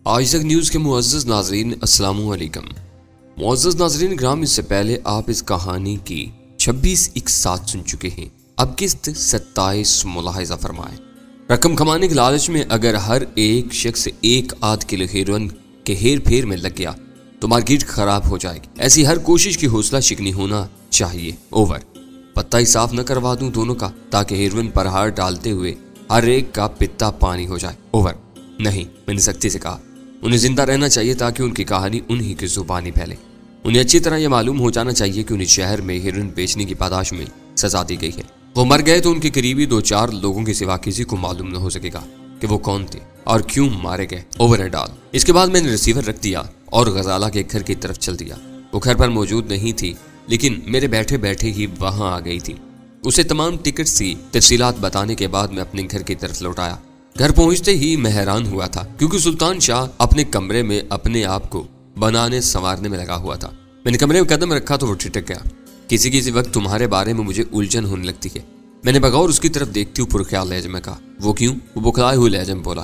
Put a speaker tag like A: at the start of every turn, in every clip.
A: आज तक न्यूज़ के मुअज़्ज़ज़ नाज़रीन अस्सलामु अलैकुम। मुअज़्ज़ज़ नाज़रीन ग्राम, इससे पहले आप इस कहानी की 26 एक साथ सुन चुके हैं। अब किस्त 27 मुलाहिज़ा फरमाएं। रकम कमाने के लालच में अगर हर एक शख्स एक आध किलो हेरोइन के हेर फेर में लग गया तो मार्केट खराब हो जाएगी। ऐसी हर कोशिश की हौसला शिकनी होना चाहिए। ओवर। पत्ता ही साफ न करवा दूं दोनों का, ताकि हेरोइन पर हार डालते हुए हर एक का पित्ता पानी हो जाए। ओवर। नहीं, मैंने सख्ती से कहा। उन्हें जिंदा रहना चाहिए ताकि उनकी कहानी उन्हीं की जुबानी फैले। उन्हें अच्छी तरह यह मालूम हो जाना चाहिए कि उन्हें शहर में हेरोइन बेचने की पादाश में सजा दी गई है। वो मर गए तो उनके करीबी 2-4 लोगों के सिवा किसी को मालूम न हो सकेगा कि वो कौन थे और क्यों मारे गए। ओवर है डाल। इसके बाद मैंने रिसीवर रख दिया और गजाला के घर की तरफ चल दिया। वो घर पर मौजूद नहीं थी, लेकिन मेरे बैठे बैठे ही वहां आ गई थी। उसे तमाम टिकट की तफसीलात बताने के बाद मैं अपने घर की तरफ लौट आया। घर पहुंचते ही मैं हैरान हुआ था, क्योंकि सुल्तान शाह अपने कमरे में अपने आप को बनाने संवारने में लगा हुआ था। मैंने कमरे में कदम रखा तो वो ठिठक गया। किसी किसी वक्त तुम्हारे बारे में मुझे उलझन होने लगती है। मैंने बगौर उसकी तरफ देखती हुए पुरख्याल लहजे में कहा। वो क्यों? वो बुखलाए हुए लहजे में बोला।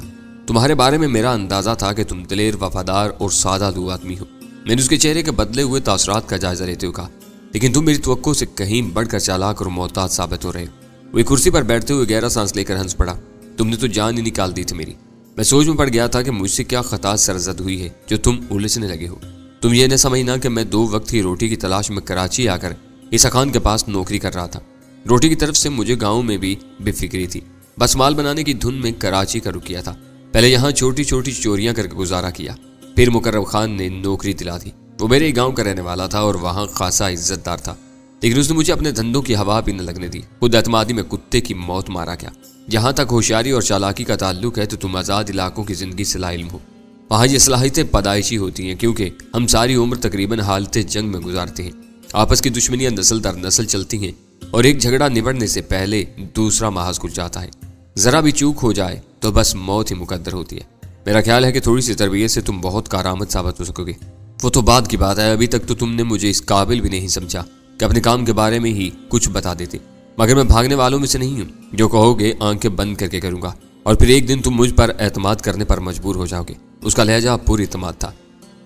A: तुम्हारे बारे में मेरा अंदाजा था कि तुम दिलेर, वफादार और सादा लू आदमी हो। मैंने उसके चेहरे के बदले हुए तासरात का जायजा लेते हुए कहा, लेकिन तुम मेरी तवक्को से कहीं बढ़कर चालाक और मोहताज साबित हो रहे हो। वो कुर्सी पर बैठते हुए गहरा सांस लेकर हंस पड़ा। तुमने तो जान ही निकाल दी थी मेरी। मैं सोच में पड़ गया था कि मुझसे क्या खता सरजद हुई है जो तुम उलझने लगे हो। तुम ये न समझना कि मैं 2 वक्त की रोटी की तलाश में कराची आकर ईसा खान के पास नौकरी कर रहा था। रोटी की तरफ से मुझे गाँव में भी बेफिक्री थी। बस माल बनाने की धुन में कराची का रुक किया था। पहले यहाँ छोटी छोटी चोरियां करके गुजारा किया, फिर मुकर्रम खान ने नौकरी दिला दी। वो मेरे गांव का रहने वाला था और वहाँ खासा इज्जतदार था, लेकिन उसने मुझे अपने धंधों की हवा भी न लगने दी। खुद एतमादी में कुत्ते की मौत मारा गया। जहाँ तक होशियारी और चालाकी का ताल्लुक है तो तुम आज़ाद इलाकों की जिंदगी से लाइल्म हो। वहाँ ये सलाहियतें पैदाइशी होती हैं, क्योंकि हम सारी उम्र तकरीबन हालत जंग में गुजारते हैं। आपस की दुश्मनियाँ नस्ल दर नस्ल चलती हैं और एक झगड़ा निबड़ने से पहले दूसरा महाज खुल जाता है। जरा भी चूक हो जाए तो बस मौत ही मुकद्दर होती है। मेरा ख्याल है कि थोड़ी सी तरबियत से तुम बहुत कारामद साबित हो सकोगे। वो तो बाद की बात है, अभी तक तो तुमने मुझे इस काबिल भी नहीं समझा कि अपने काम के बारे में ही कुछ बता देते। मगर मैं भागने वालों में से नहीं हूँ। जो कहोगे आंखें बंद करके करूंगा, और फिर एक दिन तुम मुझ पर एतमाद करने पर मजबूर हो जाओगे। उसका लहजा पूरी एतमाद था।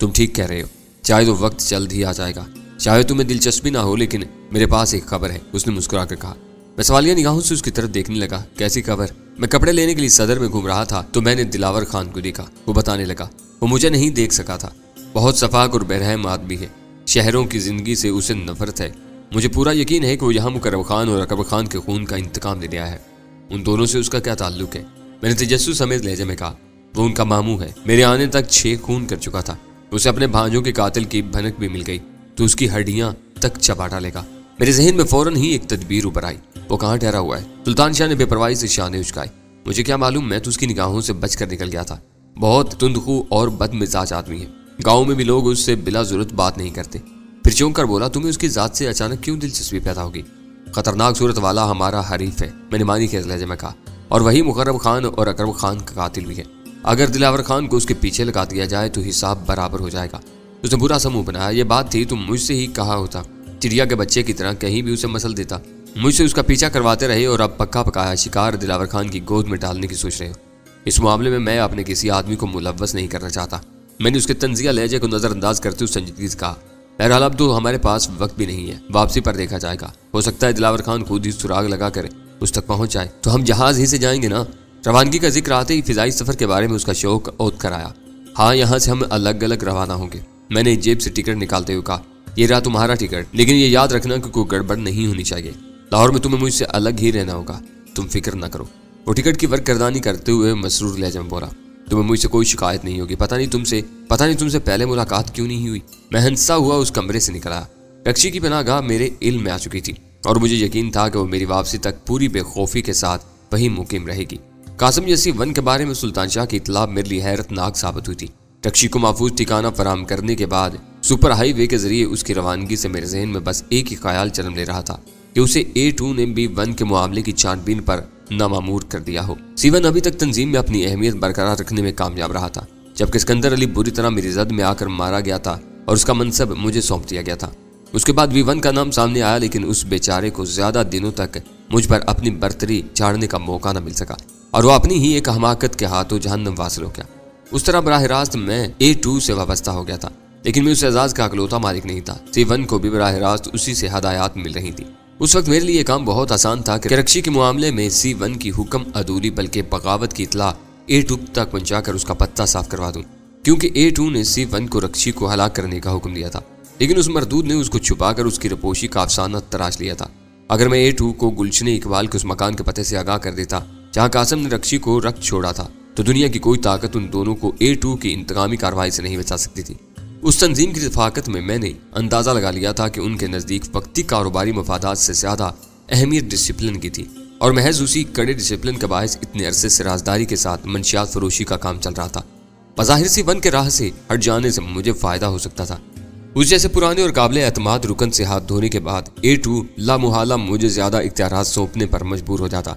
A: तुम ठीक कह रहे हो, चाहे तो वक्त जल्द ही आ जाएगा। चाहे तुम्हें दिलचस्पी ना हो, लेकिन मेरे पास एक खबर है, उसने मुस्कुरा कर कहा। मैं सवालिया निगाहों से उसकी तरफ देखने लगा। कैसी खबर? मैं कपड़े लेने के लिए सदर में घूम रहा था तो मैंने दिलावर खान को देखा। वो बताने लगा। वो मुझे नहीं देख सका था। बहुत सफाक और बेरहम आदमी है। शहरों की जिंदगी से उसे नफरत है। मुझे पूरा यकीन है कि वो यहाँ मुकर्रम खान और अकबर खान के खून का इंतकाम लेने आया है। उन दोनों से उसका क्या ताल्लुक है? मैंने तजस्सुस समेत लहजे में कहा। वो उनका मामू है। मेरे आने तक 6 खून कर चुका था। उसे अपने भांजों के कातिल की भनक भी मिल गई तो उसकी हड्डियां तक चबा डालेगा। मेरे जहन में फौरन ही एक तदबीर उभर आई। वो कहाँ ठहरा हुआ है? सुल्तान शाह ने बेपरवाही से शाने उचकाई। मुझे क्या मालूम, मैं तो उसकी निगाहों से बचकर निकल गया था। बहुत तुंदखू और बदमिजाज आदमी है। गाँव में भी लोग उससे बिला जरूरत बात नहीं करते। फिर चौंक कर बोला, तुम्हें उसकी जात से अचानक क्यों दिलचस्पी पैदा होगी? खतरनाक सूरत वाला हमारा हरीफ है, मैंने मानी के लहजे में कहा, और वही मुकर्रम खान और अकरम खान का कातिल भी है। अगर दिलावर खान को उसके पीछे लगा दिया जाए तो हिसाब बराबर हो जाएगा। उसने बुरा समूह बनाया। ये बात थी, तुम मुझसे ही कहा होता। चिड़िया के बच्चे की तरह कहीं भी उसे मसल देता। मुझसे उसका पीछा करवाते रहे और अब पक्का पकाया शिकार दिलावर खान की गोद में डालने की सोच रहे हो। इस मामले में मैं अपने किसी आदमी को मुलव्वस नहीं करना चाहता। मैंने उसके तंजिया लहजे को नजरअंदाज करते हुए संजीदगी से कहा। बहरहाल अब तो हमारे पास वक्त भी नहीं है, वापसी पर देखा जाएगा। हो सकता है दिलावर खान खुद ही सुराग लगा कर उस तक पहुंच जाए तो हम जहाज ही से जाएंगे ना। रवानगी का जिक्र आते ही फिजाई सफर के बारे में उसका शौक ओत कर आया। हाँ, यहाँ से हम अलग अलग रवाना होंगे। मैंने जेब से टिकट निकालते हुए कहा, ये रहा तुम्हारा टिकट, लेकिन ये याद रखना कि कोई गड़बड़ नहीं होनी चाहिए। लाहौर में तुम्हें मुझसे अलग ही रहना होगा। तुम फिक्र ना करो। वो टिकट की वर्करदानी करते हुए मसरूर लहजे में बोला। तुम्हें मुझसे कोई शिकायत नहीं होगी। पता नहीं तुमसे पहले मुलाकात क्यों नहीं हुई। मैं हंसता हुआ उस कमरे से निकला। रक्षी की पनाहगाह मेरे इल्म में आ चुकी थी और मुझे यकीन था कि वो मेरी वापसी तक पूरी बेखौफी के साथ वही मुकीम रहेगी। कासिम जैसी वन के बारे में सुल्तान शाह की इतला मेरे लिए हैरतनाक साबित हुई थी। रक्षी को महफूज ठिकाना फराहम करने के बाद सुपर हाईवे के जरिए उसकी रवानगी से मेरे जहन में बस एक ही ख्याल जन्म ले रहा था कि उसे A2 ने भी वन के मामले की छानबीन पर नामामूर कर दिया हो। सीवन अभी तक तंजीम में अपनी अहमियत बरकरार रखने में कामयाब रहा था, जबकि सिकंदर अली बुरी तरह मेरी जद में आकर मारा गया था और उसका मनसब मुझे सौंप दिया गया था। उसके बाद V1 का नाम सामने आया, लेकिन उस बेचारे को ज्यादा दिनों तक मुझ पर अपनी बर्तरी झाड़ने का मौका न मिल सका और वो अपनी ही एक हमाकत के हाथों जहन्नम वासिल हो गया। उस तरह बराह रास्त मैं A2 से वाबस्ता हो गया था, लेकिन मैं उस एजाज का अकलौता मालिक नहीं था। C1 को भी बराह रास्त उसी से हदायत मिल रही थी। उस वक्त मेरे लिए ये काम बहुत आसान था कि रक्षी के मामले में C1 की हुक्म अधूरी बल्कि बगावत की इतला A2 तक पहुंचाकर उसका पत्ता साफ करवा दूं, क्योंकि A2 ने C1 को रक्षी को हलाक करने का हुक्म दिया था, लेकिन उस मरदूद ने उसको छुपाकर उसकी रपोशी का अफसाना तराश लिया था। अगर मैं A2 को गुलशन इकबाल के उस मकान के पते से आगाह कर देता जहाँ कासिम ने रक्षी को रख छोड़ा था, तो दुनिया की कोई ताकत उन दोनों को A2 की इंतकामी कार्रवाई से नहीं बचा सकती थी। उस तंजीम की रफाकत में मैंने अंदाजा लगा लिया था कि उनके नज़दीक वक्ती कारोबारी मफादात से ज़्यादा अहमियत डिसिप्लिन की थी, और महज उसी कड़े डिसिप्लिन के बायस इतने अरसे से राजदारी के साथ मंशियात फरोशी का काम चल रहा था। बज़ाहिर C1 के राह से हट जाने से मुझे फ़ायदा हो सकता था। उस जैसे पुराने और काबिल एतमाद रुकन से हाथ धोने के बाद A2 लामुहाला मुझे ज़्यादा इख्तियारात सौंपने पर मजबूर हो जाता।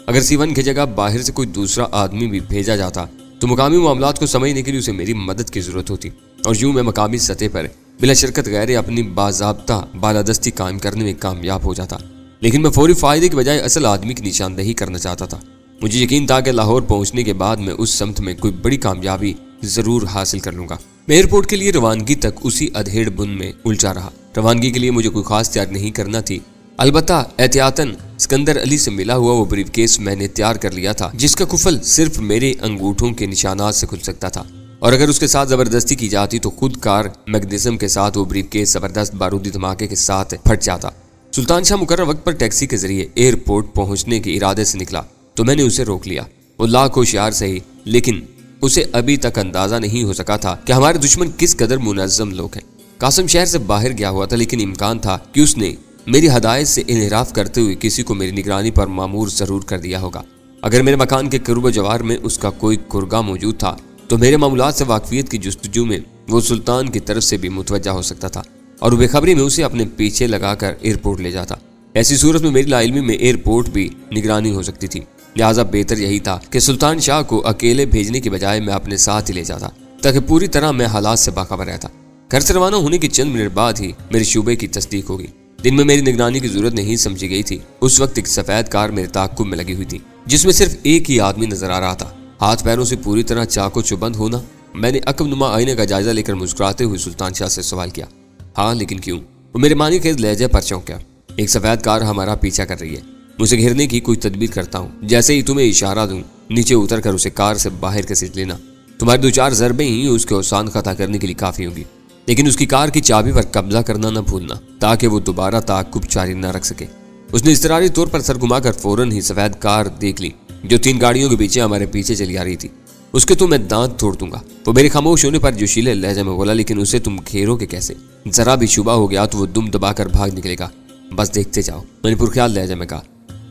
A: अगर C1 की जगह बाहर से कोई दूसरा आदमी भी भेजा जाता तो मुकामी मामलात को समझने के लिए उसे मेरी मदद की ज़रूरत होती, और यूँ मैं मकामी सतह पर बिला शरकत गैर अपनी बाज़ाब्ता बालादस्ती कायम करने में कामयाब हो जाता। लेकिन मैं फौरी फ़ायदे के बजाय असल आदमी की निशानदेही करना चाहता था। मुझे यकीन था कि लाहौर पहुँचने के बाद मैं उस समत में कोई बड़ी कामयाबी ज़रूर हासिल कर लूँगा। मैं एयरपोर्ट के लिए रवानगी तक उसी अधेड़ बुन में उलझा रहा। रवानगी के लिए मुझे कोई खास तैयार नहीं करना थी, अलबत्ता एहतियातन सिकंदर अली से मिला हुआ वो ब्रीफकेस मैंने तैयार कर लिया था, जिसका कुफल सिर्फ मेरे अंगूठों के निशानात से खुल सकता था, और अगर उसके साथ जबरदस्ती की जाती तो खुद कार मैग्नीशियम के साथ वो ब्रीफकेस जबरदस्त बारूदी धमाके के साथ फट जाता। सुल्तान शाह मुकर्रर वक्त पर टैक्सी के जरिए एयरपोर्ट पहुंचने के इरादे से निकला तो मैंने उसे रोक लिया। वो लाख होशियार सही, लेकिन उसे अभी तक अंदाजा नहीं हो सका था कि हमारे दुश्मन किस कदर मुनज़्ज़म लोग हैं। कासिम शहर से बाहर गया हुआ था, लेकिन इम्कान था कि उसने मेरी हदायत से इनहराफ करते हुए किसी को मेरी निगरानी पर मामूर जरूर कर दिया होगा। अगर मेरे मकान के करूब जवार में उसका कोई कुर्गा मौजूद था तो मेरे मामूलात से वाकफियत की जुस्तजू में वो सुल्तान की तरफ से भी मुतवज्जा हो सकता था, और बेखबरी में उसे अपने पीछे लगाकर एयरपोर्ट ले जाता। ऐसी सूरत में मेरी लाइल्मी में एयरपोर्ट भी निगरानी हो सकती थी। लिहाजा बेहतर यही था कि सुल्तान शाह को अकेले भेजने की बजाय मैं अपने साथ ही ले जाता, ताकि पूरी तरह मैं हालात से बाखबर रहता। घर से रवाना होने के चंद मिनट बाद ही मेरे शूबे की तस्दीक होगी। दिन में मेरी निगरानी की जरूरत नहीं समझी गई थी। उस वक्त एक सफेद कार मेरे ताक़ुब में लगी हुई थी, जिसमें सिर्फ एक ही आदमी नजर आ रहा था, हाथ पैरों से पूरी तरह चाको चुबंद होना। मैंने अकबनुमा आईने का जायजा लेकर मुस्कुराते हुए सुल्तान शाह से सवाल किया, हाँ लेकिन क्यों? वो मेरे मानी खेज लहजे पर चौंका। एक सफेद कार हमारा पीछा कर रही है, मुझे घेरने की कोई तदबीर करता हूँ। जैसे ही तुम्हें इशारा दूं, नीचे उतर कर उसे कार से बाहर घसीट लेना। तुम्हारी 2-4 ज़रबे ही उसके औसान खता करने के लिए काफ़ी होंगी, लेकिन उसकी कार की चाबी पर कब्जा करना न भूलना, ताकि वो दोबारा ताक़ुब जारी न रख सके। उसने इस्तरारी तौर पर सर घुमाकर फौरन ही सफेद कार देख ली, जो 3 गाड़ियों के पीछे हमारे पीछे चली आ रही थी। उसके तो मैं दांत तोड़ दूंगा। वो मेरे खामोश होने पर जोशीले लहजे में बोला, लेकिन उसे तुम घेरोगे कैसे? जरा भी शुबा हो गया तो वो दुम दबाकर भाग निकलेगा, बस देखते जाओ, मैंने पुरख्याल लहजे में कहा।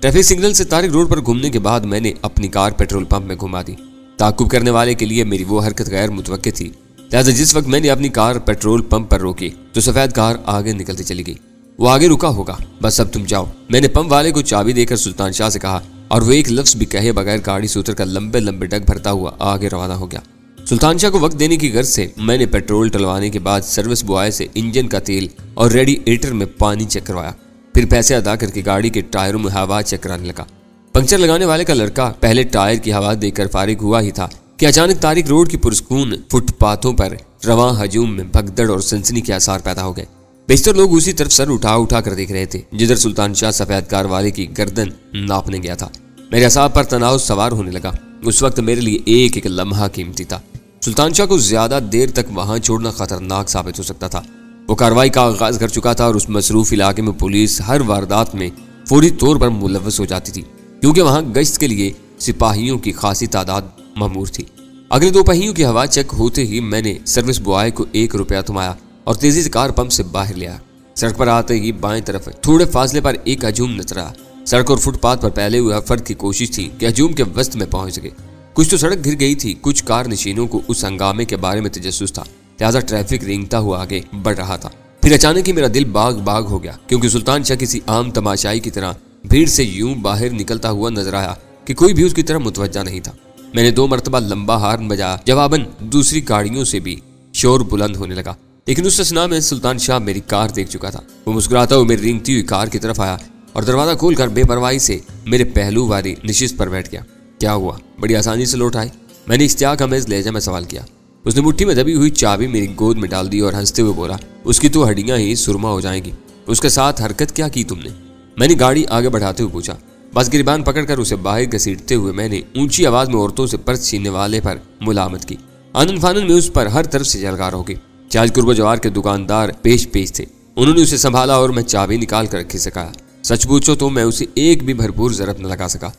A: ट्रैफिक सिग्नल से तारिक रोड पर घूमने के बाद मैंने अपनी कार पेट्रोल पंप में घुमा दी। ताक़ुब करने वाले के लिए मेरी वो हरकत गैर मुतवक्किल थी, लिहाजा जिस वक्त मैंने अपनी कार पेट्रोल पंप पर रोकी तो सफेद कार आगे निकलती चली गई। वो आगे रुका होगा, बस अब तुम जाओ, मैंने पंप वाले को चाबी देकर सुल्तान शाह से कहा, और वो एक लफ्ज भी कहे बगैर गाड़ी से उतरकर लंबे लंबे डग भरता हुआ आगे रवाना हो गया। सुल्तान शाह को वक्त देने की गर्ज से मैंने पेट्रोल डलवाने के बाद सर्विस बॉय से इंजन का तेल और रेडिएटर में पानी चेक करवाया। फिर पैसे अदा करके गाड़ी के टायरों में हवा चेक कराने लगा। पंक्चर लगाने वाले का लड़का पहले टायर की हवा देकर फारिग हुआ ही था कि अचानक तारिक रोड की पुरस्कून फुटपाथों पर रवां हजूम में भगदड़ और सनसनी के आसार पैदा हो गए। बेशतर लोग उसी तरफ सर उठा उठा कर देख रहे थे जिधर सुल्तान शाह सफेद कार वाले की गर्दन नापने गया था। मेरे असाब पर तनाव सवार होने लगा। उस वक्त मेरे लिए एक एक लम्हा कीमती था। सुल्तान शाह को ज्यादा देर तक वहां छोड़ना खतरनाक साबित हो सकता था। वो कार्रवाई का आगाज कर चुका था और उस मसरूफ इलाके में पुलिस हर वारदात में फौरी तौर पर मुलव्वस हो जाती थी, क्योंकि वहां गश्त के लिए सिपाहियों की खासी तादाद ममूर थी। अगले 2 पहियों की हवा चेक होते ही मैंने सर्विस बॉय को 1 रुपया थमाया और तेजी से कार पंप से बाहर लिया। सड़क पर आते ही बाएं तरफ थोड़े फासले पर एक हजूम नजर आया। सड़क और फुटपाथ पर फैले हुए फर्द की कोशिश थी कि हजूम के वस्त में पहुंच सके। कुछ तो सड़क घिर गई थी, कुछ कार नशीनों को उस हंगामे के बारे में तजस्सुस था, लिहाजा ट्रैफिक रेंगता हुआ आगे बढ़ रहा था। फिर अचानक ही मेरा दिल बाग बाग हो गया, क्योंकि सुल्तान शाह किसी आम तमाशाई की तरह भीड़ से यूं बाहर निकलता हुआ नजर आया कि कोई भी उसकी तरफ मुतवज्जा नहीं था। मैंने 2 मरतबा लंबा हार्न बजाया, जवाबन दूसरी गाड़ियों से भी शोर बुलंद होने लगा, लेकिन उस असना में सुल्तान शाह मेरी कार देख चुका था। वो मुस्कुराता हुआ मेरी रेंगती हुई कार की तरफ आया और दरवाजा खोलकर बेपरवाही से मेरे पहलू वाली निशिस्त पर बैठ गया। क्या हुआ? बड़ी आसानी से लौट आए? मैंने इश्तियाक अमेज लहजा में सवाल किया। उसने मुट्ठी में दबी हुई चाबी मेरी गोद में डाल दी और हंसते हुए बोला, उसकी तो हड्डियां ही सुरमा हो जाएंगी। उसके साथ हरकत क्या की तुमने? मैंने गाड़ी आगे बढ़ाते हुए पूछा। बस गिरबान पकड़कर उसे बाहर घसीटते हुए मैंने ऊंची आवाज में औरतों से पर्स छीनने वाले पर मुलामत की। आनंद फानंद में उस पर हर तरफ से जलगार हो गई। चाय कुर्बा जवार के दुकानदार पेश थे। उन्होंने उसे संभाला और मैं चाबी निकाल कर रखी से कहा, सच पूछो तो मैं उसे एक भी भरपूर जरब न लगा सका।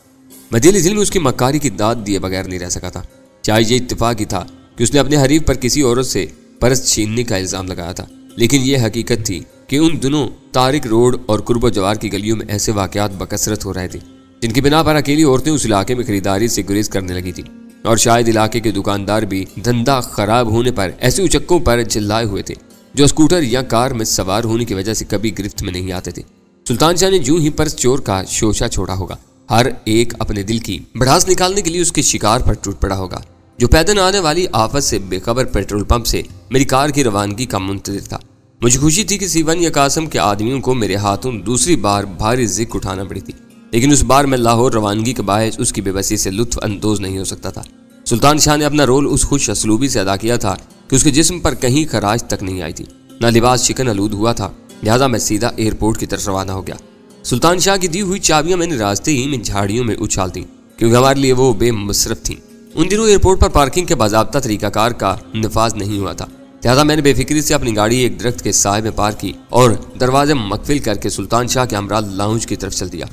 A: मैं दिल में उसकी मक्कारी की दाद दिए बगैर नहीं रह सका था। चाहे ये इत्तेफाक ही था कि उसने अपने हरीफ पर किसी औरत से पर्स छीनने का इल्जाम लगाया था, लेकिन यह हकीकत थी कि उन दिनों तारिक रोड और कुर्बा जवार की गलियों में ऐसे वाकयात बकसरत हो रहे थे जिनकी बिना पर अकेली औरतें उस इलाके में खरीदारी से गुरेज करने लगी थी, और शायद इलाके के दुकानदार भी धंधा खराब होने पर ऐसे उचक्कों पर चिल्लाए हुए थे जो स्कूटर या कार में सवार होने की वजह से कभी गिरफ्त में नहीं आते थे। सुल्तान शाह ने यूं ही पर्स चोर का शोशा छोड़ा होगा। हर एक अपने दिल की भड़ास निकालने के लिए उसके शिकार पर टूट पड़ा होगा। जो पैदल आने वाली आफत से बेखबर पेट्रोल पंप से मेरी कार की रवानगी का मुंतजिर था। मुझे खुशी थी कि सीवन या कासम के आदमियों को मेरे हाथों दूसरी बार भारी जिक उठाना पड़ी थी, लेकिन उस बार मैं लाहौर रवानगी के बायस उसकी बेबसी से लुत्फ अंदोज नहीं हो सकता था। सुल्तान शाह ने अपना रोल उस खुश असलूबी से अदा किया था कि उसके जिस्म पर कहीं खराश तक नहीं आई थी, न लिबास चिकन आलूद हुआ था। लिहाजा मैं सीधा एयरपोर्ट की तरफ रवाना हो गया। सुल्तान शाह की दी हुई चाबियां मैंने रास्ते ही में झाड़ियों में उछाल दी, क्योंकि हमारे लिए वो बेमसरफ थी। उन दिनों एयरपोर्ट पर पार्किंग के बाज़ाब्ता तरीकाकार का नफाज नहीं हुआ था। लिहाजा मैंने बेफिक्री से अपनी गाड़ी एक दरख्त के साए में पार्क की और दरवाजे मकफिल करके सुल्तान शाह के हमरा लाउंज की तरफ चल दिया।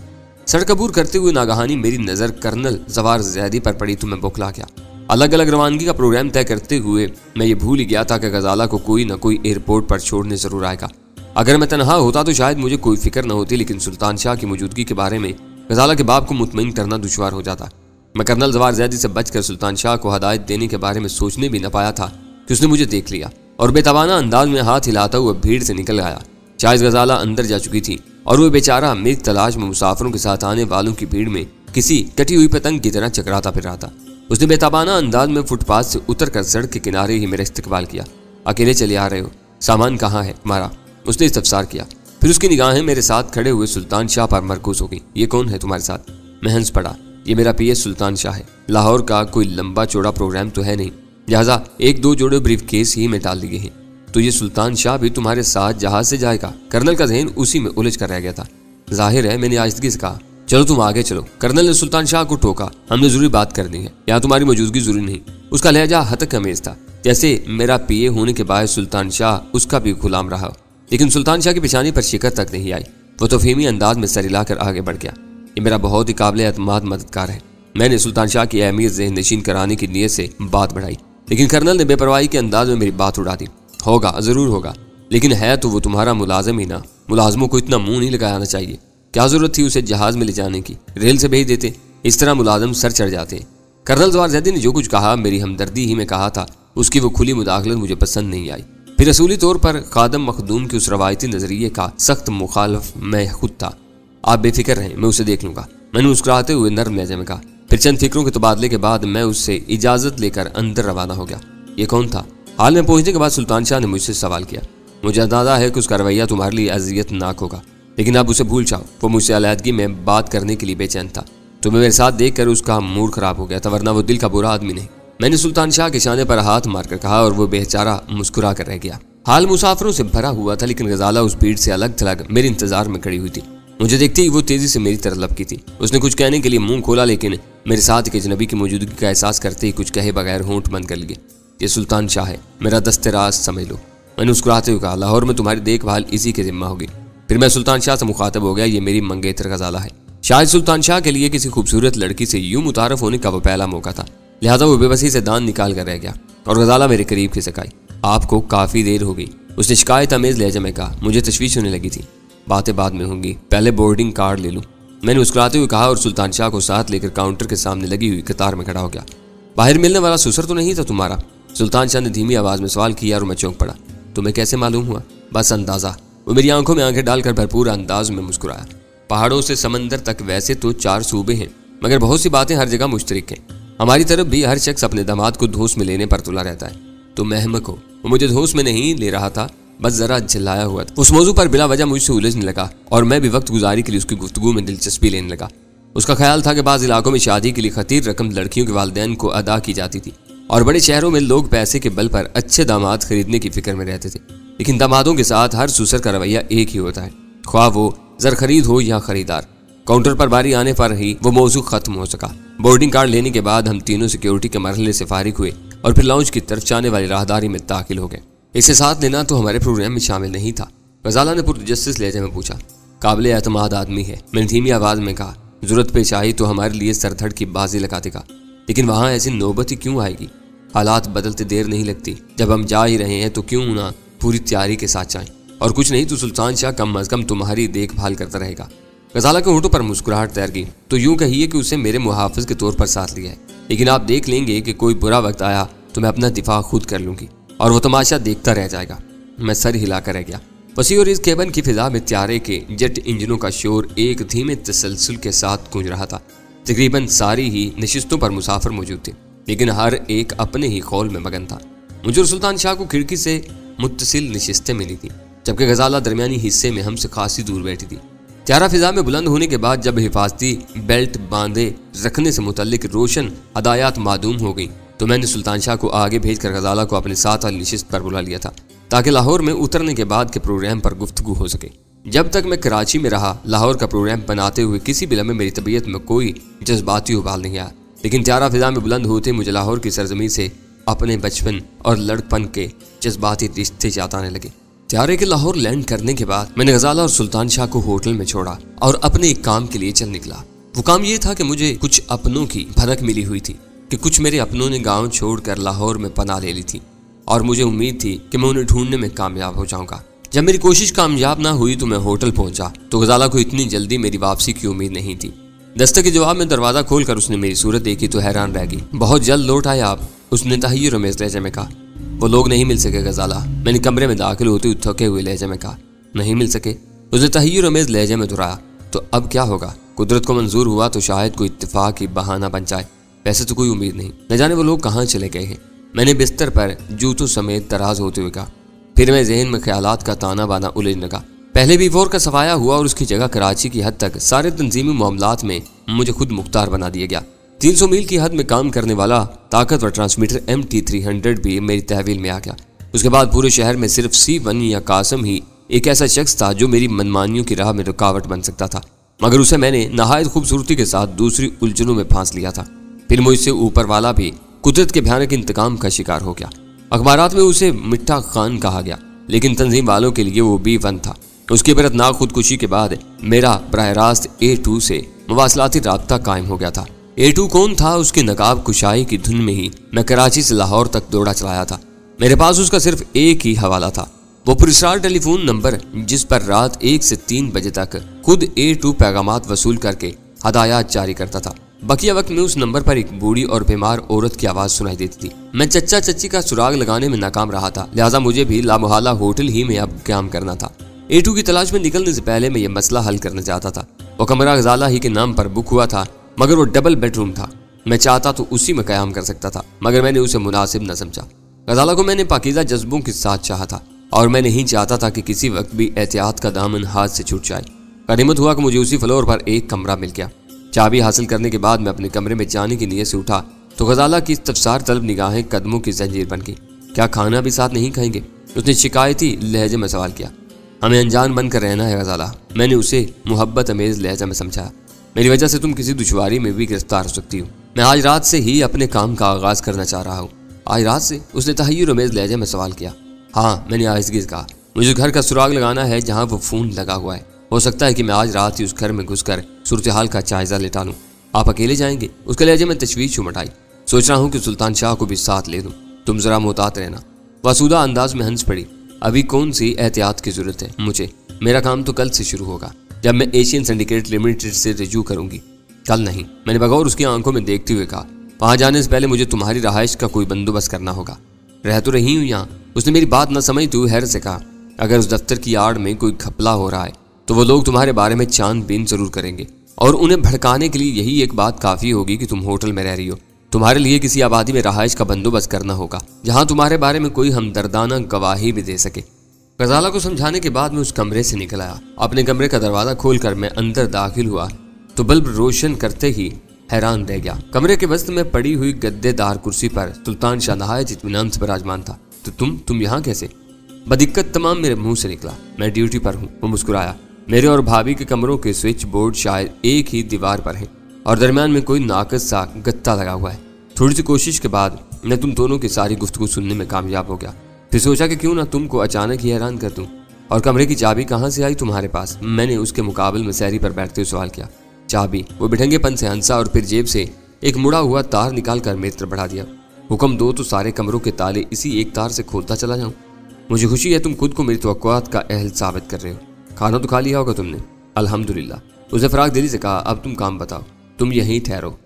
A: सड़क अबूर करते हुए नागहानी मेरी नज़र कर्नल जवार जैदी पर पड़ी तो मैं बौखला गया। अलग अलग रवानगी का प्रोग्राम तय करते हुए मैं ये भूल ही गया था कि गजाला को कोई न कोई एयरपोर्ट पर छोड़ने जरूर आएगा। अगर मैं तनहा होता तो शायद मुझे कोई फिक्र न होती, लेकिन सुल्तान शाह की मौजूदगी के बारे में गजाला के बाप को मुतमईन करना दुश्वार हो जाता। मैं कर्नल जवार जैदी से बचकर सुल्तान शाह को हदायत देने के बारे में सोचने भी न पाया था कि उसने मुझे देख लिया और बेतवाना अंदाज में हाथ हिलाता हुआ भीड़ से निकल आया। शायद गजाला अंदर जा चुकी थी और वो बेचारा मेरी तलाश में मुसाफिरों के साथ आने वालों की भीड़ में किसी कटी हुई पतंग की तरह चकराता फिर रहा था। उसने बेतवाना अंदाज में फुटपाथ से उतर कर सड़क के किनारे ही मेरा इस्तकबाल किया। अकेले चले आ रहे हो? सामान कहाँ है तुम्हारा? उसने इस्तफसार किया। फिर उसकी निगाहें मेरे साथ खड़े हुए सुल्तान शाह पर मरकूज हो गई। ये कौन है तुम्हारे साथ? मैं हंस पड़ा। ये मेरा पीएस सुल्तान शाह है। लाहौर का कोई लंबा चौड़ा प्रोग्राम तो है नहीं, लिहाजा एक दो जोड़े ब्रीफ केस ही में डाल दिए हैं। तो ये सुल्तान शाह भी तुम्हारे साथ जहाज से जाएगा? कर्नल का ज़हन उसी में उलझ कर रह गया था। जाहिर है मैंने आजिदगी से कहा, चलो तुम आगे चलो। कर्नल ने सुल्तान शाह को टोका। हमने जरूरी बात करनी है, यहाँ तुम्हारी मौजूदगी जरूरी नहीं। उसका लहजा हतक अमेज था, जैसे मेरा पीए होने के बाद सुल्तान शाह उसका भी गुलाम रहा। लेकिन सुल्तान शाह की पेशानी पर शिकत तक नहीं आई। वो तो फेमी अंदाज में सर हिलाकर आगे बढ़ गया। ये मेरा बहुत ही काबिल एतमाद मददगार है। मैंने सुल्तान शाह की अहमियत ज़हन नशीन कराने की नीयत से बात बढ़ाई, लेकिन कर्नल ने बेपरवाही के अंदाज में मेरी बात उड़ा दी। होगा, जरूर होगा, लेकिन है तो वो तुम्हारा मुलाजिम ही ना। मुलाजमों को इतना मुंह नहीं लगाना चाहिए। क्या जरूरत थी उसे जहाज में ले जाने की? रेल से भेज देते, इस तरह मुलाजिम सर चढ़ जाते। कर्नल जवार जैदी ने जो कुछ कहा मेरी हमदर्दी ही में कहा था। उसकी वो खुली मुदाखलत मुझे पसंद नहीं आई। फिर असूली तौर पर खादम मखदूम के उस रवायती नजरिए का सख्त मुखालिफ मैं खुद था। आप बेफिक्र रहें, मैं उसे देख लूंगा, मैंने मुस्कुराते हुए नर्म लहजे में कहा। फिर चंद फिक्रों के तबादले के बाद मैं उससे इजाजत लेकर अंदर रवाना हो गया। ये कौन था? हाल में पहुंचने के बाद सुल्तान शाह ने मुझसे सवाल किया। मुझे अंदाजा है कि उसका रवैया तुम्हारे लिए अजियतनाक होगा, लेकिन अब उसे भूल जाओ। वो मुझसे अलहदगी में बात करने के लिए बेचैन था। तुम्हें मेरे साथ देखकर उसका मूड खराब हो गया था, वरना वो दिल का बुरा आदमी नहीं। मैंने सुल्तान शाह के शाने पर हाथ मारकर कहा और वो बेचारा मुस्कुरा कर रह गया। हाल मुसाफिरों से भरा हुआ था, लेकिन गजाला उस भीड़ से अलग थलग मेरे इंतजार में खड़ी हुई थी। मुझे देखते ही वो तेजी से मेरी तरफ लपकी थी। उसने कुछ कहने के लिए मुंह खोला, लेकिन मेरे साथ एक अजनबी की मौजूदगी का एहसास करते ही कुछ कहे बगैर होंठ बंद कर लिए। ये सुल्तान शाह है, मेरा दस्तराज समझ लो। मैंने मुस्कुराते हुए कहा, लाहौर में तुम्हारी देखभाल इसी के जिम्मा होगी। फिर मैं सुल्तान शाह से मुखातब हो गया। ये मेरी मंगेतर गजाला है। शायद सुल्तान शाह के लिए किसी खूबसूरत लड़की से यूं मुतारफ होने का वो पहला मौका था, लिहाजा वो बेबसी से दान निकाल कर रह गया और गजाला मेरे करीब खिसकाई। आपको काफी देर हो गई, उसने शिकायत अमेज लहजे में कहा। मुझे तशवीश होने लगी थी। बातें बाद में होंगी, पहले बोर्डिंग कार्ड ले लूं, मैंने मुस्कुराते हुए कहा और सुल्तान शाह को साथ लेकर काउंटर के सामने लगी हुई कतार में खड़ा हो गया। बाहर मिलने वाला सुसर तो नहीं था तुम्हारा? सुल्तान शाह ने धीमी आवाज में सवाल किया और मैं चौंक पड़ा। तुम्हें कैसे मालूम हुआ? बस अंदाजा। वो मेरी आंखों में आंखें डालकर भरपूर अंदाज में मुस्कुराया। पहाड़ों से समंदर तक वैसे तो 4 सूबे हैं, मगर बहुत सी बातें हर जगह मुश्तरक हैं। हमारी तरफ भी हर शख्स अपने दामाद को धोस में लेने पर तुला रहता है। तुम अहमक हो। वो मुझे धोस में नहीं ले रहा था, बस जरा चिल्लाया हुआ था। उस मौजू पर बिला वजह मुझसे उलझने लगा और मैं भी वक्त गुजारी के लिए उसकी गुफ्तगू में दिलचस्पी लेने लगा। उसका ख्याल था कि बाज़ इलाकों में शादी के लिए खतीर रकम लड़कियों के वालिदैन को अदा की जाती थी और बड़े शहरों में लोग पैसे के बल पर अच्छे दामाद खरीदने की फिक्र में रहते थे। लेकिन दामादों के साथ हर सुसर का रवैया एक ही होता है, ख्वाह वो जर खरीद हो या खरीदार। काउंटर पर बारी आने पर ही वो मौजू खत्म हो सका। बोर्डिंग कार्ड लेने के बाद हम तीनों सिक्योरिटी के मरहले से फारिग हुए और फिर लाउंज की तरफ जाने वाली राहदारी में दाखिल हो गए। इसे साथ लेना तो हमारे प्रोग्राम में शामिल नहीं था। गजाला ने पुरजस्टिस लहजे में पूछा। काबिल एतमाद आदमी है, मैंने धीमी आवाज में कहा। जरूरत पेश आई तो हमारे लिए सरधड़ की बाजी लगा देगा, लेकिन वहां ऐसी नौबत ही क्यों आएगी? हालात बदलते देर नहीं लगती। जब हम जा ही रहे हैं तो क्यों ना पूरी तैयारी के साथ जाएं, और कुछ नहीं तो सुल्तान शाह कम अज कम तुम्हारी देखभाल करता रहेगा। गजाला के होठों पर मुस्कुराहट तैर गई। तो यूं कहिए कि उसे मेरे मुहाफिज के तौर पर साथ लिया है, लेकिन आप देख लेंगे कि कोई बुरा वक्त आया तो मैं अपना दिफा खुद कर लूंगी और वो तमाशा देखता रह जाएगा। मैं सर हिलाकर रह गया। वसी और इस केबिन की फिजा में त्यारे के जेट इंजनों का शोर एक धीमे तसलसल के साथ गूंज रहा था। तकरीबन सारी ही नशिस्तों पर मुसाफिर मौजूद थे, लेकिन हर एक अपने ही खौल में मगन था। मुझे और सुल्तान शाह को खिड़की से मुत्तसिल नशिस्तें मिली थी, जबकि गजाला दरमियानी हिस्से में हमसे खासी दूर बैठी थी। त्यारा फिजा में बुलंद होने के बाद जब हिफाजती बेल्ट बांधे रखने से मुतल्लिक रोशन हदायत मादूम हो गई तो मैंने सुल्तान शाह को आगे भेजकर गजाला को अपने साथ वाली नशिस्त पर बुला लिया था, ताकि लाहौर में उतरने के बाद के प्रोग्राम पर गुफ्तगू हो सके। जब तक मैं कराची में रहा, लाहौर का प्रोग्राम बनाते हुए किसी भी लम्हे मेरी तबीयत में कोई जज्बाती उबाल नहीं आया, लेकिन त्यारा फिजा में बुलंद होते मुझे लाहौर की सरजमी से अपने बचपन और लड़कपन के जज्बाती रिश्ते याद आने लगे। त्यारे के लाहौर लैंड करने के बाद मैंने गजाला और सुल्तान शाह को होटल में छोड़ा और अपने एक काम के लिए चल निकला। वो काम ये था कि मुझे कुछ अपनों की भनक मिली हुई थी कि कुछ मेरे अपनों ने गांव छोड़कर लाहौर में पनाह ले ली थी और मुझे उम्मीद थी कि मैं उन्हें ढूंढने में कामयाब हो जाऊंगा। जब मेरी कोशिश कामयाब ना हुई तो मैं होटल पहुंचा तो गजाला को इतनी जल्दी मेरी वापसी की उम्मीद नहीं थी। दस्तक के जवाब में दरवाजा खोलकर उसने मेरी सूरत देखी तो हैरान रह गई। बहुत जल्द लौट आए आप, उसने तहय्युर रमेश लहजे में कहा। वो लोग नहीं मिल सके गजाला, मैंने कमरे में दाखिल होते हुए थके हुए लहजे में कहा। नहीं मिल सके? उसने तहय्युर रमेश लहजे में दोहराया। तो अब क्या होगा? कुदरत को मंजूर हुआ तो शायद कोई इत्तेफाक की बहाना बन जाए, वैसे तो कोई उम्मीद नहीं। न जाने वो लोग कहाँ चले गए हैं, मैंने बिस्तर पर जूतों समेत दराज होते हुए कहा। फिर मैं जहन में ख्यालात का ताना बाना उलझने लगा। पहले भी वोर का सफाया हुआ और उसकी जगह कराची की हद तक सारे तंजीमी मामलात में मुझे खुद मुख्तार बना दिया गया। 300 मील की हद में काम करने वाला ताकतवर ट्रांसमीटर MT300 भी मेरी तहवील में आ गया। उसके बाद पूरे शहर में सिर्फ C1 या कासम ही एक ऐसा शख्स था जो मेरी मनमानियों की राह में रुकावट बन सकता था, मगर उसे मैंने नहायत खूबसूरती के साथ दूसरी उलझनों में फांस लिया था। फिर मुझसे ऊपर वाला भी कुदरत के भयानक इंतकाम का शिकार हो गया। अखबारात में उसे मिठा खान कहा गया, लेकिन तंजीम वालों के लिए वो B1 था। उसकी बेरतनाक खुदकुशी के बाद मेरा बराह रास्त A2 से मवासलाती राब्ता कायम हो गया था। A2 कौन था? उसकी नकाब कुशाई की धुन में ही मैं कराची से लाहौर तक दौड़ा चलाया था। मेरे पास उसका सिर्फ एक ही हवाला था, वो पुरस्कार टेलीफोन नंबर जिस पर रात 1 से 3 बजे तक खुद A2 पैगामात वसूल करके हदायत जारी करता था। बकिया वक्त में उस नंबर पर एक बूढ़ी और बीमार औरत की आवाज सुनाई देती थी। मैं चच्चा चच्ची का सुराग लगाने में नाकाम रहा था, लिहाजा मुझे भी लामुहाला होटल ही में अब काम करना था। A2 की तलाश में निकलने से पहले मैं ये मसला हल करना चाहता था। वो कमरा गजाला ही के नाम पर बुक हुआ था, मगर वो डबल बेडरूम था। मैं चाहता तो उसी में कयाम कर सकता था, मगर मैंने उसे मुनासिब न समझा। गजाला को मैंने पाकीज़ा जज्बों के साथ चाहा था और मैं नहीं चाहता था कि किसी वक्त भी एहतियात का दामन हाथ से छूट जाए। गनीमत हुआ कि मुझे उसी फ्लोर पर एक कमरा मिल गया। चाबी हासिल करने के बाद मैं अपने कमरे में जाने की नीयत से उठा तो गजाला की तफसार तलब निगाहें कदमों की जंजीर बन गई। क्या खाना भी साथ नहीं खाएंगे? उसने शिकायती लहजे में सवाल किया। हमें अनजान बनकर रहना है गजाला, मैंने उसे मुहब्बत अमेज लहजा में समझाया। मेरी वजह से तुम किसी दुश्वारी में भी गिरफ्तार हो सकती हो। मैं आज रात से ही अपने काम का आगाज करना चाह रहा हूँ। आज रात से? उसने तहय्युर अमेज लहजे में सवाल किया। हाँ, मैंने आहिज़गी कहा। मुझे घर का सुराग लगाना है जहाँ वो फोन लगा हुआ है। हो सकता है कि मैं आज रात ही उस घर में घुसकर सूरत हाल का जायजा लेटा लूँ। आप अकेले जाएंगे? उसके लहजे में तशवीश उमड़ आई। सोच रहा हूँ कि सुल्तान शाह को भी साथ ले दूँ, तुम जरा मोहतात रहना। वासूदा अंदाज में हंस पड़ी। अभी कौन सी एहतियात की जरूरत है मुझे? मेरा काम तो कल से शुरू होगा, जब मैं एशियन सिंडिकेट लिमिटेड से रिज्यू करूंगी। कल नहीं, मैंने बगौर उसकी आंखों में देखते हुए कहा। वहां जाने से पहले मुझे तुम्हारी रहाइश का कोई बंदोबस्त करना होगा। रह तो रही हूँ यहाँ। उसने मेरी बात न समझते हुए हैरत से कहा। अगर उस दफ्तर की आड़ में कोई घपला हो रहा है तो वो लोग तुम्हारे बारे में छानबीन जरूर करेंगे और उन्हें भड़काने के लिए यही एक बात काफी होगी कि तुम होटल में रह रही हो। तुम्हारे लिए किसी आबादी में रहाइश का बंदोबस्त करना होगा जहां तुम्हारे बारे में कोई हमदर्दाना गवाही भी दे सके। गजाला को समझाने के बाद मैं उस कमरे से निकल आया। अपने कमरे का दरवाजा खोलकर मैं अंदर दाखिल हुआ तो बल्ब रोशन करते ही हैरान रह गया। कमरे के वस्त में पड़ी हुई गद्देदार कुर्सी पर सुल्तान शाह नहायत इत्मीनान से विराजमान था। तो तुम यहाँ कैसे? बदिक्कत तमाम मेरे मुंह से निकला। मैं ड्यूटी पर हूँ। वो मुस्कुराया। मेरे और भाभी के कमरों के स्विच बोर्ड शायद एक ही दीवार पर हैं और दरमियान में कोई नाकस सा गत्ता लगा हुआ है। थोड़ी सी कोशिश के बाद मैं तुम दोनों की सारी गुफ्तगू सुनने में कामयाब हो गया। फिर सोचा कि क्यों ना तुमको अचानक ही हैरान कर दूं। और कमरे की चाबी कहाँ से आई तुम्हारे पास? मैंने उसके मुकाबले में सहरी पर बैठते हुए सवाल किया। चाबी? वो बिठंगेपन से हंसा और फिर जेब से एक मुड़ा हुआ तार निकाल कर मेरी तरफ बढ़ा दिया। हुक्म दो तो सारे कमरों के ताले इसी एक तार से खोलता चला जाऊं। मुझे खुशी है तुम खुद को मेरी तवक्कुआत का अहल साबित कर रहे हो। खाना तो खा लिया होगा तुमने? अल्हम्दुलिल्लाह। उसने फराग दिली से कहा, अब तुम काम बताओ। तुम यहीं ठहरो,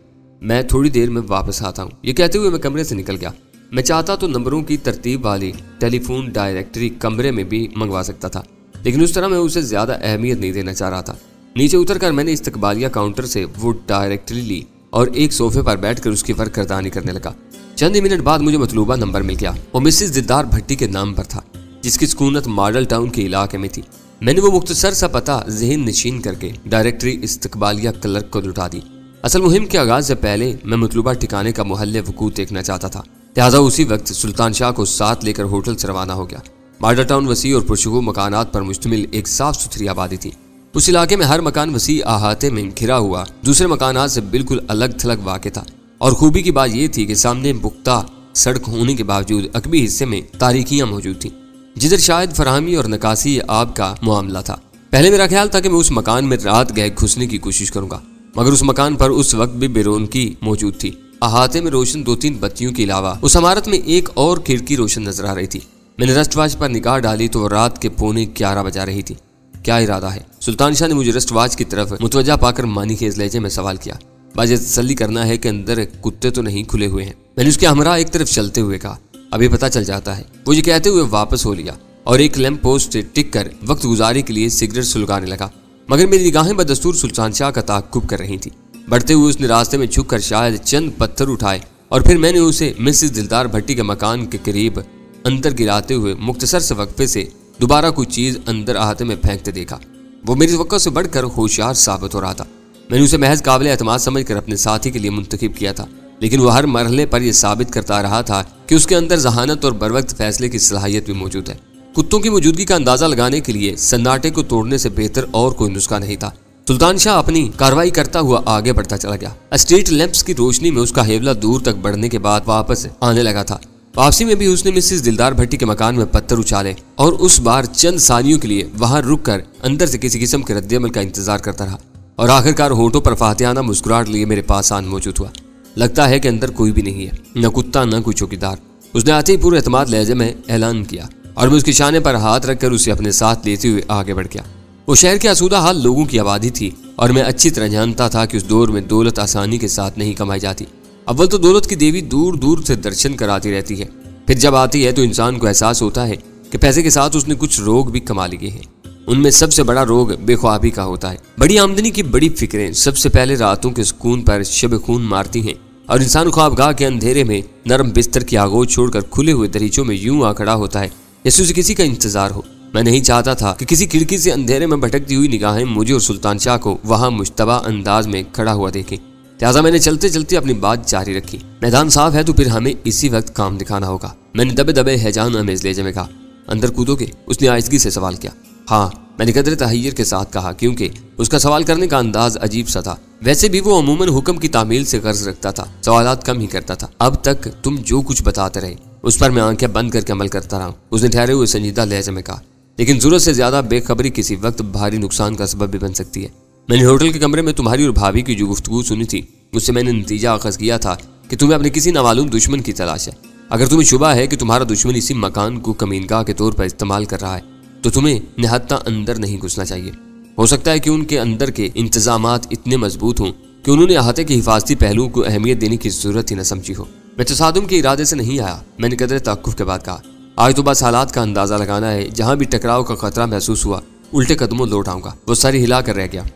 A: मैं थोड़ी देर में वापस आता हूँ। ये कहते हुए मैं कमरे से निकल गया। मैं चाहता तो नंबरों की तरतीब वाली टेलीफोन डायरेक्टरी कमरे में भी मंगवा सकता था, लेकिन उस तरह मैं उसे ज्यादा अहमियत नहीं देना चाह रहा था। नीचे उतरकर मैंने इस्तकबालिया काउंटर से वो डायरेक्टरी ली और एक सोफे पर बैठकर उसकी फरकरदानी करने लगा। चंद ही मिनट बाद मुझे मतलूबा नंबर मिल गया। वो मिसेस दिलदार भट्टी के नाम पर था, जिसकी सुकूनत मॉडल टाउन के इलाके में थी। मैंने वो मुख्तसर सा पता ज़हन नशीन करके डायरेक्टरी इस्तकबालिया क्लर्क को लुटा दी। असल मुहिम के आगाज से पहले मैं मतलूबा ठिकाने का मोहल्ले वकूत देखना चाहता था, लिहाजा उसी वक्त सुल्तान शाह को साथ लेकर होटल से रवाना हो गया। मॉडल टाउन वसी और पुरशगुफा मकानात पर मुश्तमिल एक साफ सुथरी आबादी थी। उस इलाके में हर मकान वसी अहाते में घिरा हुआ दूसरे मकानात से बिल्कुल अलग थलग वाक़ था। और खूबी की बात यह थी कि सामने पुख्ता सड़क होने के बावजूद अकबी हिस्से में तारीकियां मौजूद थी, जिधर शायद फराहमी और नकासी आब का मामला था। पहले मेरा ख्याल था कि मैं उस मकान में रात गए घुसने की कोशिश करूंगा, मगर उस मकान पर उस वक्त भी बेरौनकी मौजूद थी। अहाते में रोशन 2-3 बत्तियों के अलावा उस इमारत में एक और खिड़की रोशन नजर आ रही थी। मैंने रस्टवाच पर निगाह डाली तो रात के 11:15 बजा रही थी। क्या इरादा है? सुल्तान शाह ने मुझे रस्टवाच की तरफ मुतवज्जा पाकर मानी खेज लहजे में सवाल किया। बाजे तसल्ली करना है कि अंदर कुत्ते तो नहीं खुले हुए हैं। मैंने उसके हमरा एक तरफ चलते हुए कहा, अभी पता चल जाता है। वो ये कहते हुए वापस हो लिया और एक लैंप पोस्ट से टिक कर वक्त गुजारी के लिए सिगरेट सुलगाने लगा, मगर मेरी निगाहें बदस्तूर सुल्तान शाह का ताक़ुब कर रही थी। बढ़ते हुए उसने रास्ते में झुककर शायद चंद पत्थर उठाए और फिर मैंने उसे मिसेस दिलदार भट्टी के मकान के करीब अंदर गिराते हुए मुख्तसर से वक्फे से दोबारा कोई चीज अंदर अहाते में फेंकते देखा। वो मेरी तवक्को से बढ़कर होशियार साबित हो रहा था। मैंने उसे महज काबिल एतमाद समझकर अपने साथी के लिए मुंतखब किया था, लेकिन वह हर मरहले पर यह साबित करता रहा था कि उसके अंदर जहानत और बरवक्त फैसले की सलाहियत भी मौजूद है। कुत्तों की मौजूदगी का अंदाजा लगाने के लिए सन्नाटे को तोड़ने से बेहतर और कोई नुस्खा नहीं था। सुल्तान शाह अपनी कार्रवाई करता हुआ आगे बढ़ता चला गया। स्ट्रीट लैंप्स की रोशनी में उसका हेवला दूर तक बढ़ने के बाद वापस आने लगा था। वापसी में भी उसने मिसेस दिलदार भट्टी के मकान में पत्थर उछाले और उस बार चंद सानियों के लिए वहां रुककर अंदर से किसी किस्म के रद्देअमल का इंतजार करता रहा और आखिरकार होठों पर फातिहाना मुस्कुराहट लिए मेरे पास आन मौजूद हुआ। लगता है कि अंदर कोई भी नहीं है, न कुत्ता न कोई चौकीदार। उसने आते ही पूरे एतमाद लहजे में ऐलान किया और मैं उसके शाने पर हाथ रखकर उसे अपने साथ लेते हुए आगे बढ़ गया। वो शहर के आसूदा हाल लोगों की आबादी थी और मैं अच्छी तरह जानता था कि उस दौर में दौलत आसानी के साथ नहीं कमाई जाती। अव्वल तो दौलत की देवी दूर दूर से दर्शन कराती रहती है, फिर जब आती है तो इंसान को एहसास होता है कि पैसे के साथ उसने कुछ रोग भी कमा लिए हैं। उनमें सबसे बड़ा रोग बेख्वाबी का होता है। बड़ी आमदनी की बड़ी फिक्रें सबसे पहले रातों के सुकून पर शब खून मारती हैं और इंसान ख्वाबगाह के अंधेरे में नरम बिस्तर की आगोश छोड़कर खुले हुए दरीचों में यूं आ खड़ा होता है जैसे उसे किसी का इंतजार हो। मैं नहीं चाहता था कि किसी खिड़की से अंधेरे में भटकती हुई निगाहें मुझे और सुल्तान शाह को वहां मुश्तबा अंदाज में खड़ा हुआ देखें। लिहाजा मैंने चलते चलते अपनी बात जारी रखी। मैदान साफ है तो फिर हमें इसी वक्त काम दिखाना होगा। मैंने दबे दबे हैजान अमेज लहजे में कहा। अंदर कूदोगे? उसने आहिस्तगी से सवाल किया। हाँ, मैंने कदर तहय्युर के साथ कहा, क्योंकि उसका सवाल करने का अंदाज अजीब सा था। वैसे भी वो अमूमन हुक्म की तामील से गर्ज रखता था, सवालात कम ही करता था। अब तक तुम जो कुछ बताते रहे उस पर मैं आंखें बंद करके अमल करता रहा। उसने ठहरे हुए संजीदा लहजे में कहा, लेकिन जरूरत से ज्यादा बेखबरी किसी वक्त भारी नुकसान का सबब भी बन सकती है। मैंने होटल के कमरे में तुम्हारी और भाभी की जो गुफ्तगू सुनी थी, उससे मैंने नतीजा अखज़ किया था कि तुम्हें अपने किसी नामालूम दुश्मन की तलाश है। अगर तुम्हें शुबा है कि तुम्हारा दुश्मन इसी मकान को कमीनगाह के तौर पर इस्तेमाल कर रहा है तो तुम्हें निहत्ता अंदर नहीं घुसना चाहिए। हो सकता है कि उनके अंदर के इंतजामात इतने मजबूत हों कि उन्होंने अहाते के हिफाजती पहलुओं को अहमियत देने की जरूरत ही न समझी हो। मैं तसादुम के इरादे से नहीं आया, मैंने कदर तवक्कुफ के बाद कहा। आज तो बस हालात का अंदाजा लगाना है। जहां भी टकराव का खतरा महसूस हुआ उल्टे कदमों लौट आऊंगा। वो सारी हिला कर रह गया।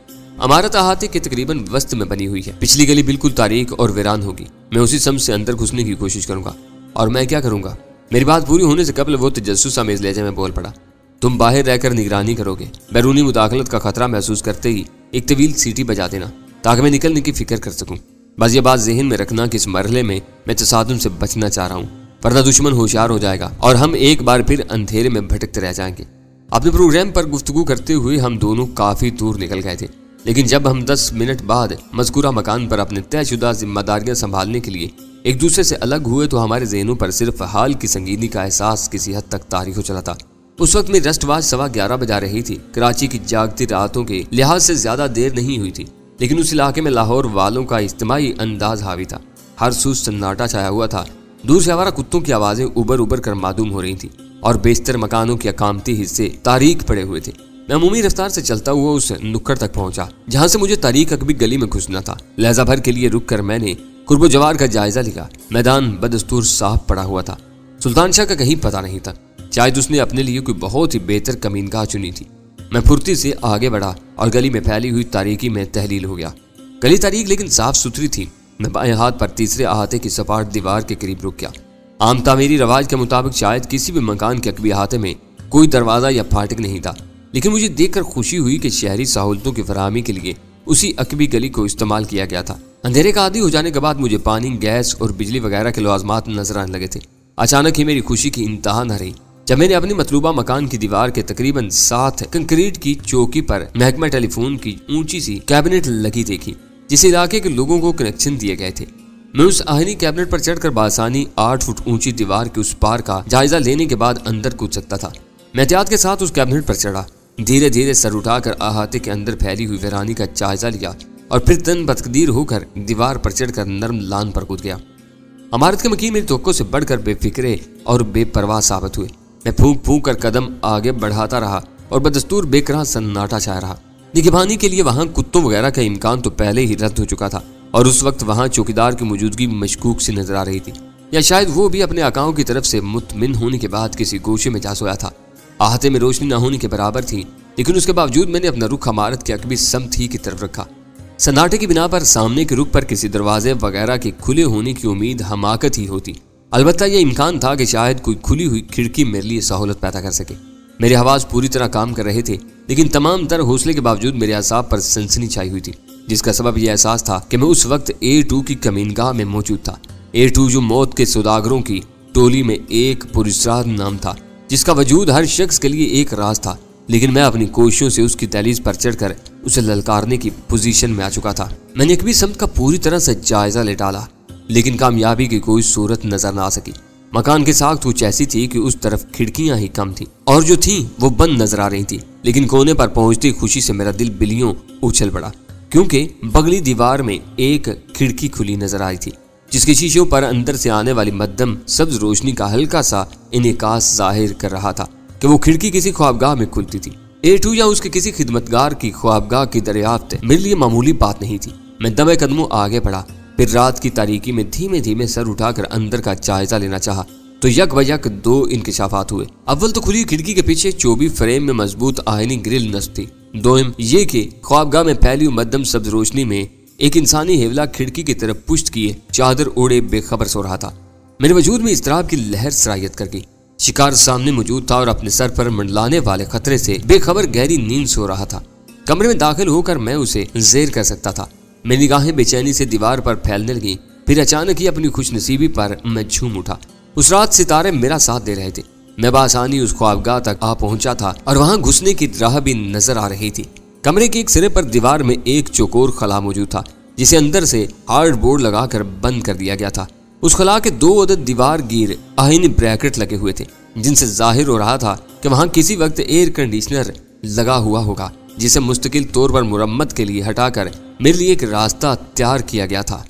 A: इमारत अहाते के तकरीबन वस्त में बनी हुई है। पिछली गली बिल्कुल तारीक और वीरान होगी। मैं उसी सम से अंदर घुसने की कोशिश करूंगा। और मैं क्या करूंगा? मेरी बात पूरी होने से कबल वो तजस्सुस आमेज़ लहजे में बोल पड़ा। तुम बाहर रहकर निगरानी करोगे। बैरूनी मुदाखलत का खतरा महसूस करते ही एक तवील सीटी बजा देना ताकि मैं निकलने की फिक्र कर सकूं। बस ये बात जहन में रखना कि इस मरहले में मैं तसादुम से बचना चाह रहा हूँ, वरना दुश्मन होशियार हो जाएगा और हम एक बार फिर अंधेरे में भटकते रह जाएंगे। अपने प्रोग्राम पर गुफ्तगू करते हुए हम दोनों काफी दूर निकल गए थे, लेकिन जब हम 10 मिनट बाद मज़कूरा मकान पर अपने तयशुदा जिम्मेदारियां संभालने के लिए एक दूसरे से अलग हुए तो हमारे जहनों पर सिर्फ हाल की संगीनी का एहसास किसी हद तक तारी हो चला था। उस वक्त मेरी रस्टवाज 11:15 बजा रही थी। कराची की जागती रातों के लिहाज से ज्यादा देर नहीं हुई थी, लेकिन उस इलाके में लाहौर वालों का इज्तिमाई अंदाज हावी था। हर सूस सन्नाटा छाया हुआ था। दूर से आवारा कुत्तों की आवाजें उबर उबर कर मालूम हो रही थी और बेशतर मकानों के अकामती हिस्से तारीक पड़े हुए थे। मैं अमूमी रफ्तार से चलता हुआ उस नुक्कड़ तक पहुंचा जहां से मुझे तारीक अकबी गली में घुसना था। लहजा भर के लिए रुक कर मैंने कुर्बो जवार का जायजा लिया। मैदान बदस्तूर साफ पड़ा हुआ था। सुल्तान शाह का कहीं पता नहीं था। शायद उसने अपने लिए कोई बहुत ही बेहतर कमीनगाह चुनी थी। मैं फुर्ती से आगे बढ़ा और गली में फैली हुई तारीकी में तहलील हो गया। गली तारीक लेकिन साफ सुथरी थी। मैं बाएं हाथ पर तीसरे अहाते की सपाट दीवार के करीब रुक गया। आम तामीरी रवाज के मुताबिक शायद किसी भी मकान के अकबी अहाते में कोई दरवाजा या फाटक नहीं था, लेकिन मुझे देखकर खुशी हुई कि शहरी सहूलतों की फराहमी के लिए उसी अकबी गली को इस्तेमाल किया गया था। अंधेरे का आदी हो जाने के बाद मुझे पानी, गैस और बिजली वगैरह के लवाजमात नजर आने लगे थे। अचानक ही मेरी खुशी की इंतहा न रही जब मैंने अपनी मतलूबा मकान की दीवार के तकरीबन 7 कंक्रीट की चौकी पर महकमा टेलीफोन की ऊंची सी कैबिनेट लगी देखी, जिस इलाके के लोगों को कनेक्शन दिए गए थे। मैं उस आहनी कैबिनेट पर चढ़कर बासानी 8 फुट ऊंची दीवार के उस पार का जायजा लेने के बाद अंदर कूद सकता था। मैं एहतियात के साथ उस कैबिनेट पर चढ़ा। धीरे धीरे सर उठाकर अहाते के अंदर फैली हुई वीरानी का जायजा लिया और फिर तन बतकदीर होकर दीवार पर चढ़कर नरम लान पर कूद गया। इमारत के मकीन मेरी तवक्को से बढ़कर बेफिक्रे और बेपरवाह साबित हुए। मैं फूंक फूंक कर कदम आगे बढ़ाता रहा और बदस्तूर बेकरार सन्नाटा छाया रहा। निगरानी के लिए वहां कुत्तों वगैरह का इम्कान तो पहले ही रद्द हो चुका था और उस वक्त वहां चौकीदार की मौजूदगी मशकूक सी नजर आ रही थी, या शायद वो भी अपने आकाओं की तरफ से मुतमिन होने के बाद किसी गोशे में जा सोया था। आहते में रोशनी न होने के बराबर थी, लेकिन उसके बावजूद मैंने अपना रुख इमारत के अकबी समत ही की तरफ रखा। सन्नाटे की बिना पर सामने के रुख पर किसी दरवाजे वगैरह के खुले होने की उम्मीद हमाकत ही होती। अलबत्ता यह इम्कान था कि शायद कोई खुली हुई खिड़की मेरे लिए सहूलत पैदा कर सके। मेरे हवास पूरी तरह काम कर रहे थे, लेकिन तमाम तर हौसले के बावजूद मेरे असाब पर सनसनी छाई हुई थी, जिसका सबब यह एहसास था कि मैं उस वक्त A2 की कमीनगाह में मौजूद था। A2 जो मौत के सौदागरों की टोली में एक पुरस्कार नाम था, जिसका वजूद हर शख्स के लिए एक राज था, लेकिन मैं अपनी कोशिशों से उसकी दहलीज पर चढ़कर उसे ललकारने की पोजीशन में आ चुका था। मैंने अकबी समत का पूरी तरह से जायजा ले डाला, लेकिन कामयाबी की कोई सूरत नजर न आ सकी। मकान की साख्त कुछ ऐसी थी कि उस तरफ खिड़कियां ही कम थी और जो थी वो बंद नजर आ रही थी, लेकिन कोने पर पहुंचती खुशी से मेरा दिल बिलियों उछल पड़ा, क्योंकि बगली दीवार में एक खिड़की खुली नजर आई थी, जिसके शीशों पर अंदर से आने वाली मध्यम सब्ज रोशनी का हल्का सा इनेकास जाहिर कर रहा था कि वो खिड़की किसी ख्वाबगाह में खुलती थी। A2 या उसके किसी खिदमतगार की ख्वाबगाह की दरियाफ्त मेरे लिए मामूली बात नहीं थी। मैं दमे कदमों आगे बढ़ा, फिर रात की तारीकी में धीमे धीमे सर उठाकर अंदर का जायजा लेना चाहा तो यक बयक 2 इंकशाफात हुए। अव्वल तो खुली खिड़की के पीछे चौबी फ्रेम में मजबूत आयनी ग्रिल नस्ब थी। दोम ये कि ख्वाबगाह में फैली मध्यम सब्ज रोशनी में एक इंसानी हेवला खिड़की की तरफ पुश्त किए चादर ओढ़े बेखबर सो रहा था। मेरे वजूद में इस्तराब की लहर सरायत कर गई। शिकार सामने मौजूद था और अपने सर पर मंडलाने वाले खतरे से बेखबर गहरी नींद सो रहा था। कमरे में दाखिल होकर मैं उसे जेर कर सकता था। मेरी निगाहें बेचैनी से दीवार पर फैलने लगी। फिर अचानक ही अपनी खुशनसीबी पर मैं झूम उठा। उस रात सितारे मेरा साथ दे रहे थे। मैं बासानी उस ख्वाबगाह तक आ पहुंचा था और वहां घुसने की राह भी नजर आ रही थी। कमरे के एक सिरे पर दीवार में एक चौकोर खला मौजूद था, जिसे अंदर से हार्ड बोर्ड लगाकर बंद कर दिया गया था। उस खला के 2 अदद दीवार गिर आईनी ब्रैकेट लगे हुए थे, जिनसे जाहिर हो रहा था कि वहां किसी वक्त एयर कंडीशनर लगा हुआ होगा, जिसे मुस्तकिल तौर पर मुरम्मत के लिए हटाकर मेरे लिए एक रास्ता तैयार किया गया था।